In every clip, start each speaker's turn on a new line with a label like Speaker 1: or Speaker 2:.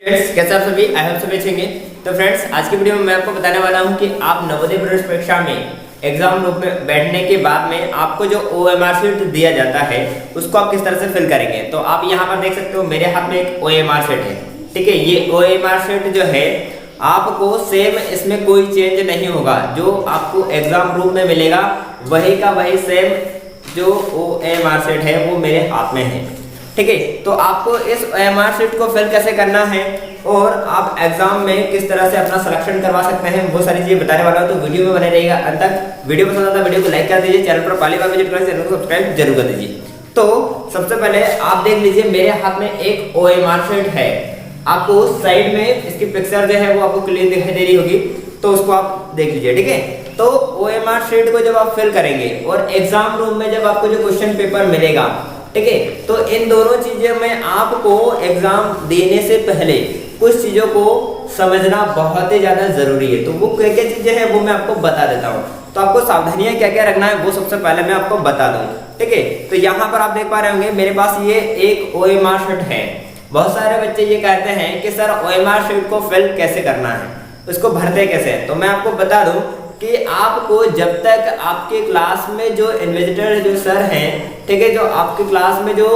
Speaker 1: Friends कैसे आप सभी आई होप सभी अच्छे होंगे। तो फ्रेंड्स आज की वीडियो में मैं आपको बताने वाला हूं कि आप नवोदय प्रवेश परीक्षा में एग्जाम रूप में बैठने के बाद में आपको जो OMR शीट दिया जाता है उसको आप किस तरह से फिल करेंगे। तो आप यहाँ पर देख सकते हो मेरे हाथ में एक OMR शीट है, ठीक है। ये OMR शीट जो है आपको सेम इसमें कोई चेंज नहीं होगा, जो आपको एग्जाम रूम में मिलेगा वही का वही सेम जो OMR शीट है वो मेरे हाथ में है, ठीक है। तो आपको इस OMR शीट को फिल कैसे करना है और आप एग्जाम में किस तरह से अपना सिलेक्शन करवा सकते हैं वो सारी चीजें बताने वाला हूं। तो वीडियो में बने रहिएगा अंत तक। वीडियो पसंद आता है वीडियो को लाइक कर दीजिए, चैनल पर पहली बार विजिट करें चैनल को सब्सक्राइब जरूर कर दीजिए। तो सबसे पहले आप देख लीजिए मेरे हाथ में एक OMR शीट है। आपको साइड में इसकी पिक्चर जो है वो आपको क्लियर दिखाई दे रही होगी, तो उसको आप देख लीजिए, ठीक है। तो OMR शीट को जब आप फिल करेंगे और एग्जाम रूम में जब आपको जो क्वेश्चन पेपर मिलेगा, ठीक है, तो इन दोनों चीजों में आपको एग्जाम देने से पहले कुछ चीजों को समझना बहुत ही ज्यादा जरूरी है। तो वो क्या क्या चीजें हैं वो मैं आपको बता देता हूँ। तो आपको सावधानियां क्या क्या रखना है वो सबसे पहले मैं आपको बता दूं, ठीक है। तो यहाँ पर आप देख पा रहे होंगे मेरे पास ये एक OMR शीट है। बहुत सारे बच्चे ये कहते हैं कि सर OMR शीट को फिल कैसे करना है, उसको भरते कैसे है। तो मैं आपको बता दूं कि आपको जब तक आपके क्लास में जो इन्विजिलेटर जो सर हैं, ठीक है, जो आपके क्लास में जो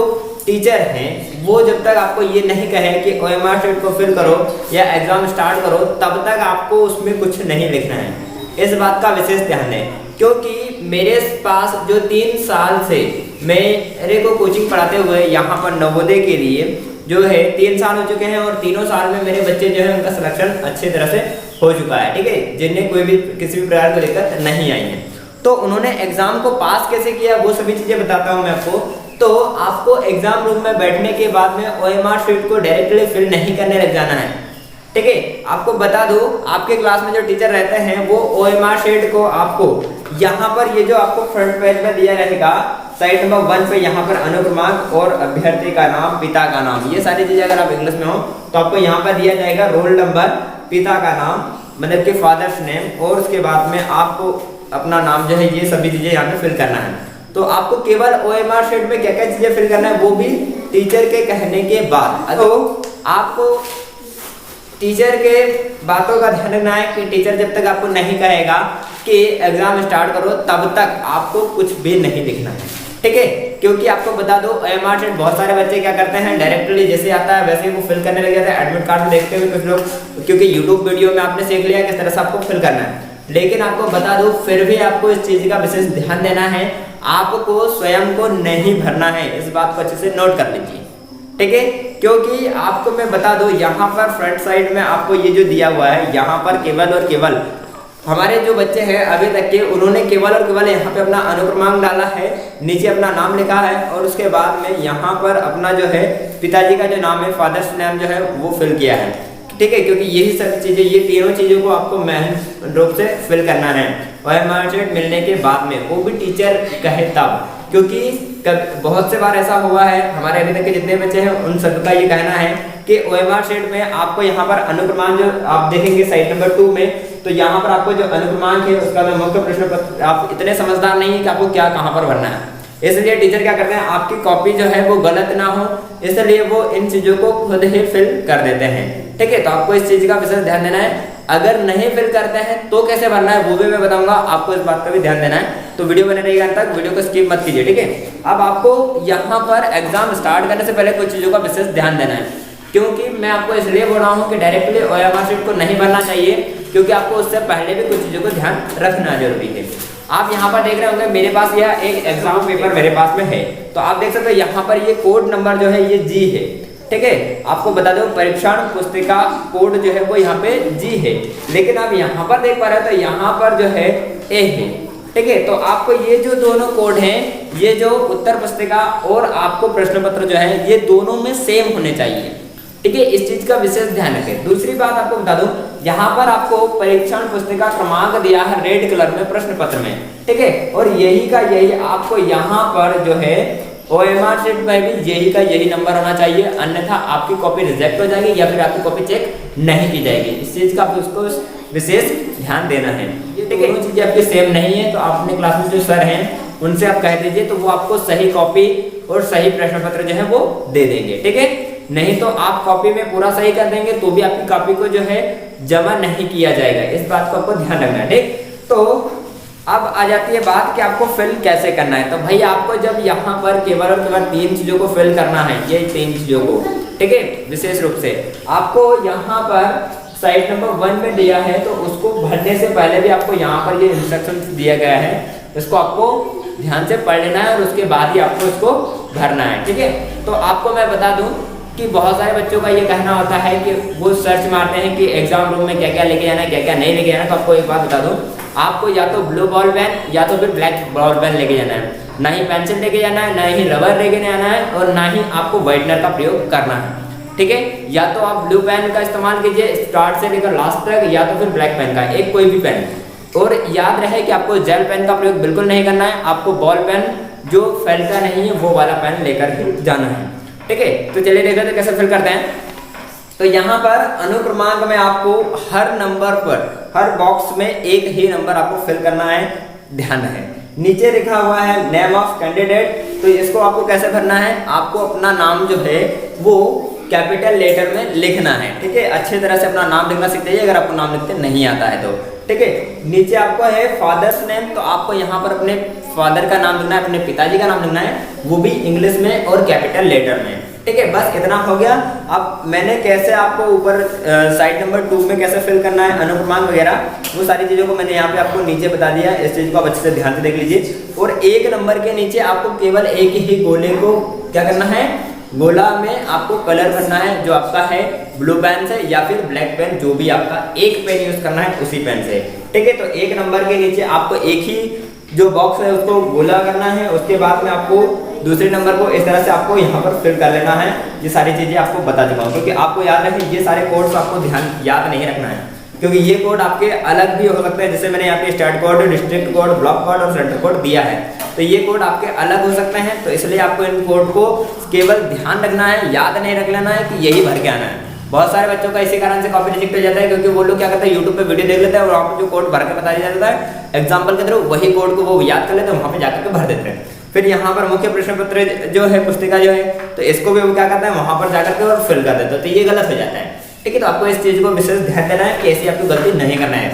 Speaker 1: टीचर हैं, वो जब तक आपको ये नहीं कहे कि OMR शीट को फिल करो या एग्जाम स्टार्ट करो, तब तक आपको उसमें कुछ नहीं लिखना है। इस बात का विशेष ध्यान है, क्योंकि मेरे पास जो 3 साल से मेरे को कोचिंग पढ़ाते हुए यहाँ पर नवोदय के लिए जो है 3 साल हो चुके हैं और तीनों साल में मेरे बच्चे जो है उनका सिलेक्शन अच्छी तरह से हो चुका है, ठीक है, जिन्हें कोई भी किसी भी प्रकार की दिक्कत नहीं आई है। तो उन्होंने एग्जाम को पास कैसे किया वो सभी चीजें बताता हूं मैं आपको। तो आपको एग्जाम रूम में बैठने के बाद में OMR शीट को डायरेक्टली फिल नहीं करने लग जाना है, ठीक है। आपको बता दो आपके क्लास में जो टीचर रहते हैं वो OMR शीट को आपको यहाँ पर ये जो आपको फ्रंट पेज में दिया रहेगा साइड नंबर 1 पे यहाँ पर अनुक्रमांक और अभ्यर्थी का नाम, पिता का नाम, ये सारी चीजें अगर आप इंग्लिश में हो तो आपको यहाँ पर दिया जाएगा रोल नंबर, पिता का नाम मतलब कि फादर्स नेम, और उसके बाद में आपको अपना नाम जो है ये सभी चीजें यहाँ पे फिल करना है। तो आपको केवल OMR शीट में क्या क्या चीजें फिल करना है वो भी टीचर के कहने के बाद। तो आपको टीचर के बातों का ध्यान रखना है कि टीचर जब तक आपको नहीं कहेगा कि एग्जाम स्टार्ट करो तब तक आपको कुछ भी नहीं लिखना है, ठीक है। क्योंकि आपको बता दो OMR शीट बहुत सारे बच्चे क्या करते हैं डायरेक्टली जैसे आता है वैसे ही वो फिल करने लग जाते हैं। एडमिट कार्ड में देखते हुए कुछ लोग, क्योंकि YouTube वीडियो में आपने सीख लिया किस तरह से आपको फिल करना है, लेकिन आपको बता दो फिर भी आपको इस चीज का विशेष ध्यान देना है। आपको स्वयं को नहीं भरना है, इस बात को अच्छे से नोट कर लीजिए, ठीक है। क्योंकि आपको मैं बता दूं यहाँ पर फ्रंट साइड में आपको ये जो दिया हुआ है, यहाँ पर केवल और केवल हमारे जो बच्चे हैं अभी तक के उन्होंने केवल और केवल यहाँ पे अपना अनुक्रमांक डाला है, नीचे अपना नाम लिखा है और उसके बाद में यहाँ पर अपना जो है पिताजी का जो नाम है, फादर्स नेम जो है वो फिल किया है, ठीक है। क्योंकि यही सब चीजें, ये तीनों चीजों को आपको मेन रूप से फिल करना है OMR शीट मिलने के बाद में, वो भी टीचर कहे तब। क्योंकि बहुत से बार ऐसा हुआ है, हमारे अभी तक के जितने बच्चे हैं उन सबका ये कहना है कि OMR शीट में आपको यहाँ पर अनुक्रमांक जो आप देखेंगे साइड नंबर 2 में, तो यहाँ पर आपको जो अनुक्रमांक है उसका जो मुख्य प्रश्न पत्र, आप इतने समझदार नहीं है कि आपको क्या कहाँ पर भरना है, इसलिए टीचर क्या करते हैं आपकी कॉपी जो है वो गलत ना हो, इसलिए वो इन चीजों को खुद ही फिल कर देते हैं, ठीक है। तो आपको इस चीज का विशेष ध्यान देना है। अगर नहीं फिल करते हैं तो कैसे भरना है वो भी मैं बताऊंगा, आपको इस बात का भी ध्यान देना है। तो वीडियो बने रहिएगा अंत तक, वीडियो को स्किप मत कीजिए, ठीक है। अब आपको यहाँ पर एग्जाम स्टार्ट करने से पहले कुछ चीजों का विशेष ध्यान देना है, क्योंकि मैं आपको इसलिए बोल रहा हूँ कि डायरेक्टली OMR शीट को नहीं भरना चाहिए, क्योंकि आपको उससे पहले भी कुछ चीजों को ध्यान रखना जरूरी है। आप यहाँ पर देख रहे होंगे मेरे पास यह एक एग्जाम पेपर मेरे पास में है, तो आप देख सकते हो यहाँ पर ये कोड नंबर जो है ये G है, ठीक है। आपको बता दो परीक्षण पुस्तिका कोड जो है वो यहाँ पे G है, लेकिन आप यहाँ पर देख पा रहे हो तो यहाँ पर जो है A है, ठीक है। तो आपको ये जो दोनों कोड हैं, ये जो उत्तर पुस्तिका और आपको प्रश्न पत्र जो है ये दोनों में सेम होने चाहिए, ठीक है। इस चीज का विशेष ध्यान रखें। दूसरी बात आपको बता दूं, यहाँ पर आपको परीक्षण पुस्तिका क्रमांक दिया है रेड कलर में प्रश्न पत्र में, ठीक है, और यही का यही आपको यहाँ पर जो है OMR शीट में भी यही का यही नंबर होना चाहिए, अन्यथा आपकी कॉपी रिजेक्ट हो जाएगी या फिर आपकी कॉपी चेक नहीं की जाएगी। इस चीज का उसको विशेष ध्यान देना है, ठीक है। वो चीजें आपकी सेम नहीं है तो आप अपने क्लास में जो सर हैं उनसे आप कह दीजिए, तो वो आपको सही कॉपी और सही प्रश्न पत्र जो है वो दे देंगे, ठीक है। नहीं तो आप कॉपी में पूरा सही कर देंगे तो भी आपकी कॉपी को जो है जमा नहीं किया जाएगा। इस बात को आपको ध्यान रखना है, ठीक। तो अब आ जाती है बात कि आपको फिल कैसे करना है। तो भाई आपको जब यहाँ पर केवल और केवल 3 चीजों को फिल करना है, ये 3 चीजों को, ठीक है, विशेष रूप से आपको यहाँ पर साइड नंबर 1 में दिया है, तो उसको भरने से पहले भी आपको यहाँ पर ये इंस्ट्रक्शन दिया गया है, इसको आपको ध्यान से पढ़ लेना है और उसके बाद ही आपको इसको भरना है, ठीक है। तो आपको मैं बता दूं कि बहुत सारे बच्चों का ये कहना होता है कि वो सर्च मारते हैं कि एग्जाम रूम में क्या क्या लेके जाना है, क्या क्या नहीं लेके जाना। तो आपको एक बात बता दूं, आपको या तो ब्लू बॉल पेन या तो फिर ब्लैक बॉल पेन लेके जाना है, ना ही पेंसिल लेके जाना है, ना ही रबर लेके जाना है, और ना ही आपको व्हाइटनर का प्रयोग करना है, ठीक है। या तो आप ब्लू पेन का इस्तेमाल कीजिए स्टार्ट से लेकर लास्ट तक, या तो फिर ब्लैक पेन का, एक कोई भी पेन। और याद रहे कि आपको जेल पेन का प्रयोग बिल्कुल नहीं करना है, आपको बॉल पेन जो फैलता नहीं है वो वाला पेन लेकर ही जाना है, ठीक है। तो चलिए देखते हैं कैसे फिल करते हैं। तो यहाँ पर अनुक्रमांक में आपको हर नंबर पर, हर बॉक्स में एक ही नंबर आपको फिल करना है, ध्यान है। नीचे लिखा हुआ है नेम ऑफ कैंडिडेट, तो इसको आपको कैसे भरना है, आपको अपना नाम जो है वो कैपिटल लेटर में लिखना है, ठीक है। अच्छे तरह से अपना नाम लिखना सीख जाइए अगर आपको नाम लिखते नहीं आता है तो, ठीक है। नीचे आपको है फादर्स नेम, तो आपको यहाँ पर अपने फादर का नाम लिखना है, अपने पिताजी का नाम लिखना है, वो भी इंग्लिश में और कैपिटल लेटर में, ठीक है। बस इतना हो गया। अब मैंने कैसे आपको ऊपर साइड नंबर 2 में कैसे फिल करना है अनुक्रमांक वगैरह, वो सारी चीज़ों को मैंने यहाँ पे आपको नीचे बता दिया। इस चीज़ को आप अच्छे से ध्यान से देख लीजिए। और एक नंबर के नीचे आपको केवल एक ही गोले को क्या करना है, गोला में आपको कलर भरना है, जो आपका है ब्लू पेन से या फिर ब्लैक पेन, जो भी आपका एक पेन यूज करना है उसी पेन से, ठीक है। तो एक नंबर के नीचे आपको एक ही जो बॉक्स है उसको गोला करना है, उसके बाद में आपको दूसरे नंबर को इस तरह से आपको यहाँ पर फिल कर लेना है। ये सारी चीजें आपको बता चुका हूँ, क्योंकि आपको याद रहे ये सारे कोड्स आपको ध्यान याद नहीं रखना है, क्योंकि ये कोड आपके अलग भी हो सकते हैं। जैसे मैंने यहाँ पे state code, district code, block code और सेंटर कोड दिया है, तो ये कोड आपके अलग हो सकते हैं। तो इसलिए आपको इन कोड को केवल ध्यान रखना है, याद नहीं रख लेना है कि यही भर के आना है। बहुत सारे बच्चों का इसी कारण से कॉपी रिजेक्ट हो जाता है, क्योंकि वो लोग क्या करते हैं यूट्यूब पे वीडियो देख लेते हैं और वहाँ पे जो कोड भर के बता दिया जाता है एग्जाम्पल के थ्रू, वही कोड को वो याद कर लेते हैं, वहाँ पे जाकर के भर देते हैं। फिर यहाँ पर मुख्य प्रश्न पत्र जो है पुस्तिका जो है, तो इसको भी वो क्या करते हैं वहाँ पर जाकर के और फिल कर देते हैं, तो ये गलत हो जाता है, ठीक है। तो आपको इस चीज को विशेष ध्यान देना है कि ऐसी आपको गलती नहीं करना है,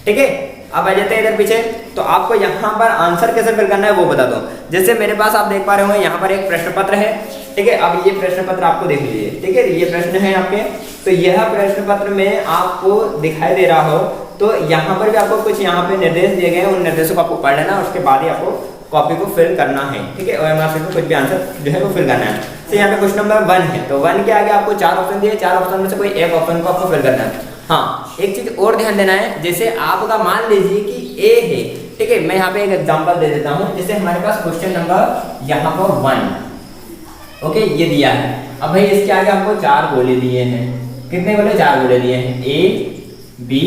Speaker 1: ठीक है। अब आ जाते हैं इधर पीछे, तो आपको यहाँ पर आंसर कैसे फिल करना है वो बता दो। जैसे मेरे पास आप देख पा रहे होंगे यहाँ पर एक प्रश्न पत्र है, ठीक है। अब ये प्रश्न पत्र आपको देख लीजिए, ठीक है। ये प्रश्न है आपके, तो यह प्रश्न पत्र में आपको दिखाई दे रहा हो, तो यहाँ पर भी आपको कुछ यहाँ पे निर्देश दिए गए हैं, उन निर्देशों को आपको पढ़ लेना, उसके बाद ही आपको कॉपी को फिल करना है, ठीक है। ओएमआर शीट में कुछ भी आंसर जो है वो फिल करना है। तो यहाँ पे क्वेश्चन नंबर 1 है, तो 1 के आगे आपको 4 ऑप्शन दिए, 4 ऑप्शन में से कोई एक ऑप्शन को आपको फिल करना है। हाँ, एक चीज और ध्यान देना है, जैसे आपका मान लीजिए कि ए है, ठीक है। मैं यहाँ पे एक एग्जांपल दे देता हूँ। जैसे हमारे पास क्वेश्चन नंबर यहाँ पर 1, ओके, ये दिया है। अब भाई इसके आगे आपको 4 गोले दिए हैं, कितने गोले, 4 गोले दिए हैं, ए बी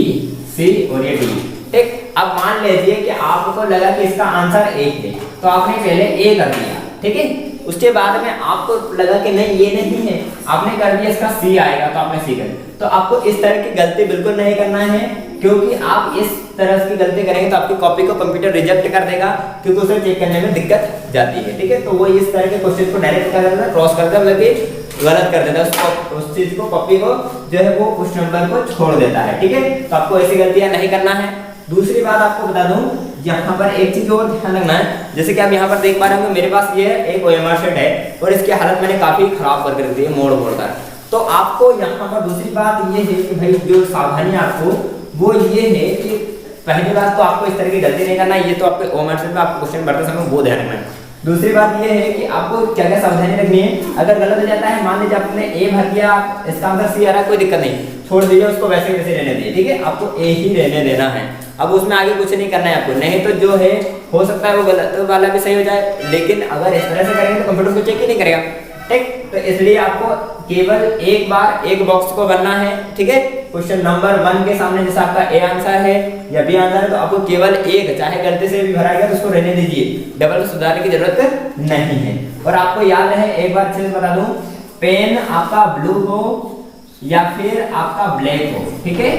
Speaker 1: सी और ये डी, ठीक। अब मान लीजिए कि आपको लगा कि इसका आंसर 1 है, तो आपने पहले ए कर दिया, ठीक है। उसके बाद में आपको लगा कि नहीं ये नहीं है, आपने कर दिया इसका सी आएगा, तो आपने सी कर दिया। तो आपको इस तरह की गलती बिल्कुल नहीं करना है, क्योंकि आप इस तरह की गलती करेंगे तो आपकी कॉपी को कंप्यूटर रिजेक्ट कर देगा, क्योंकि उसे चेक करने में दिक्कत जाती है, ठीक है। तो वो इस तरह के क्वेश्चन को डायरेक्ट कर देता है, क्रॉस कर देता है, गलत कर देता है, उस चीज को, कॉपी को जो है वो उस नंबर को छोड़ देता है, ठीक है। तो आपको ऐसी गलतियां नहीं करना है। दूसरी बात आपको बता दूं, यहाँ पर एक चीज और ध्यान रखना है। जैसे कि आप यहाँ पर देख पा रहे होंगे, मेरे पास ये एक ओएमआर शीट है और इसकी हालत मैंने काफी खराब करके रख दी है, मोड़ मोड़ कर। तो आपको यहाँ पर दूसरी बात ये है कि भाई जो सावधानी आपको वो ये है कि पहली बात तो आपको इस तरह की गलती नहीं करना है, ये तो आपके ओएमआर शीट में आपको क्वेश्चन भरते समय वो ध्यान रखना है। दूसरी बात ये है कि आपको क्या क्या सावधानी रखनी है। अगर गलत हो जाता है, मान लीजिए आपने ए भर दिया, इसका आंसर सी आ रहा है, कोई दिक्कत नहीं, छोड़ दीजिए उसको, वैसे वैसे रहने दीजिए, ठीक है। आपको ए ही रहने देना है, अब उसमें आगे कुछ नहीं करना है आपको, नहीं तो जो है हो सकता है वो गलत वाला भी सही हो जाए, लेकिन अगर इस तरह से करेंगे तो कंप्यूटर को चेक ही नहीं करेगा, ठीक। तो इसलिए आपको केवल एक बार एक बॉक्स को भरना है, ठीक है। क्वेश्चन नंबर 1 के सामने जैसे आपका ए आंसर है या बी आंसर है, तो आपको केवल एक, चाहे गलती से भी भरा गया तो उसको रहने दीजिए, डबल सुधारने की जरूरत नहीं है। और आपको याद रहे, एक बार अच्छे से बता दूं, पेन आपका ब्लू हो या फिर आपका ब्लैक हो, ठीक है,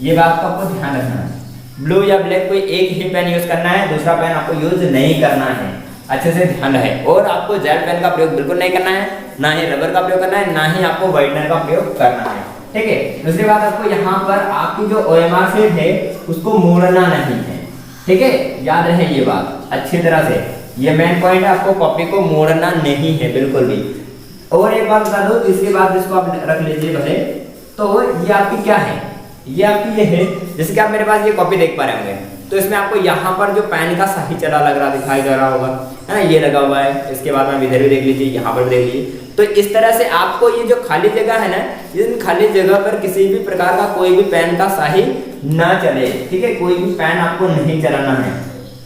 Speaker 1: ये बात को आपको ध्यान रखना है। ब्लू या ब्लैक कोई एक ही पेन यूज करना है, दूसरा पेन आपको यूज नहीं करना है। अच्छे से ध्यान रहे। और आपको जेल पेन का प्रयोग बिल्कुल नहीं करना है, ना ही रबर का प्रयोग करना है, ना ही आपको व्हाइटनर का प्रयोग करना है, ठीक है। दूसरी बात, आपको यहाँ पर आपकी जो OMR शीट है उसको मोड़ना नहीं है, ठीक है, याद रहे ये बात अच्छी तरह से, ये मेन पॉइंट है, आपको कॉपी को मोड़ना नहीं है बिल्कुल भी। और एक बात बता दो, इसके बाद इसको आप रख लीजिए भले। तो ये आपकी क्या है, ये आपकी ये है, जैसे कि आप मेरे पास ये कॉपी देख पा रहे होंगे, तो इसमें आपको यहाँ पर जो पेन का सही चला लग रहा दिखाई दे रहा होगा, है ना, ये लगा हुआ है। इसके बाद में इधर भी देख लीजिए, यहाँ पर भी देख लीजिए। तो इस तरह से आपको ये जो खाली जगह है ना, इन खाली जगह पर किसी भी प्रकार का कोई भी पेन का सही ना चले, ठीक है, कोई भी पेन आपको नहीं चलाना है,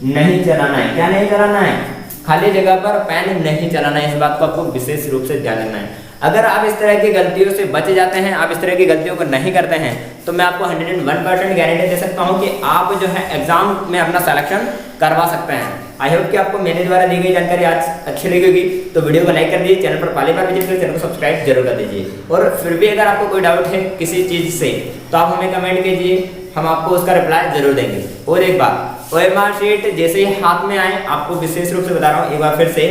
Speaker 1: नहीं चलाना है। क्या नहीं चलाना है, खाली जगह पर पेन नहीं चलाना है, इस बात को आपको विशेष रूप से ध्यान रखना है। अगर आप इस तरह की गलतियों से बच जाते हैं, आप इस तरह की गलतियों को नहीं करते हैं, तो मैं आपको 101% गारंटी दे सकता हूं कि आप जो है एग्जाम में अपना सिलेक्शन करवा सकते हैं। आई होप कि आपको मेरे द्वारा दी गई जानकारी आज अच्छी लगी होगी, तो वीडियो को लाइक कर दीजिए, चैनल पर पहली बार विजिट कर चैनल को सब्सक्राइब जरूर कर दीजिए। और फिर भी अगर आपको कोई डाउट है किसी चीज से, तो आप हमें कमेंट कीजिए, हम आपको उसका रिप्लाई जरूर देंगे। और एक बात, OMR शीट जैसे ही हाथ में आए, आपको विशेष रूप से बता रहा हूँ एक बार फिर से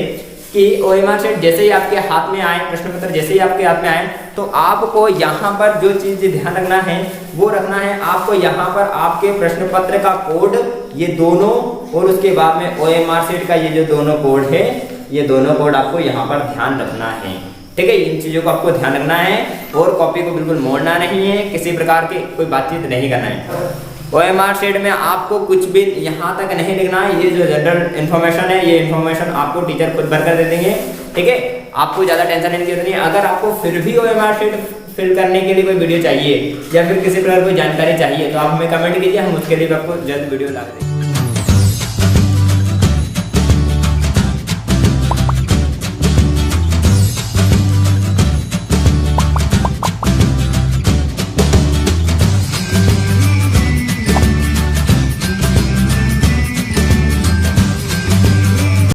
Speaker 1: कि OMR शीट जैसे ही आपके हाथ में आए, प्रश्न पत्र जैसे ही आपके हाथ में आए, तो आपको यहाँ पर जो चीज ध्यान रखना है वो रखना है, आपको यहाँ पर आपके प्रश्न पत्र का कोड ये दोनों, और उसके बाद में OMR शीट का ये जो दोनों कोड है, ये दोनों कोड आपको यहाँ पर ध्यान रखना है, ठीक है। इन चीजों को आपको ध्यान रखना है और कॉपी को बिल्कुल मोड़ना नहीं है, किसी प्रकार की कोई बातचीत नहीं करना है। OMR शीट में आपको कुछ भी यहाँ तक नहीं लिखना है, ये जो जनरल इन्फॉर्मेशन है, ये इन्फॉर्मेशन आपको टीचर खुद भरकर दे देंगे, ठीक है, आपको ज़्यादा टेंशन लेने की जरूरत नहीं है। अगर आपको फिर भी OMR शीट फिल करने के लिए कोई वीडियो चाहिए या फिर किसी प्रकार कोई जानकारी चाहिए, तो आप हमें कमेंट कीजिए, हम उसके लिए आपको जल्द वीडियो ला देंगे।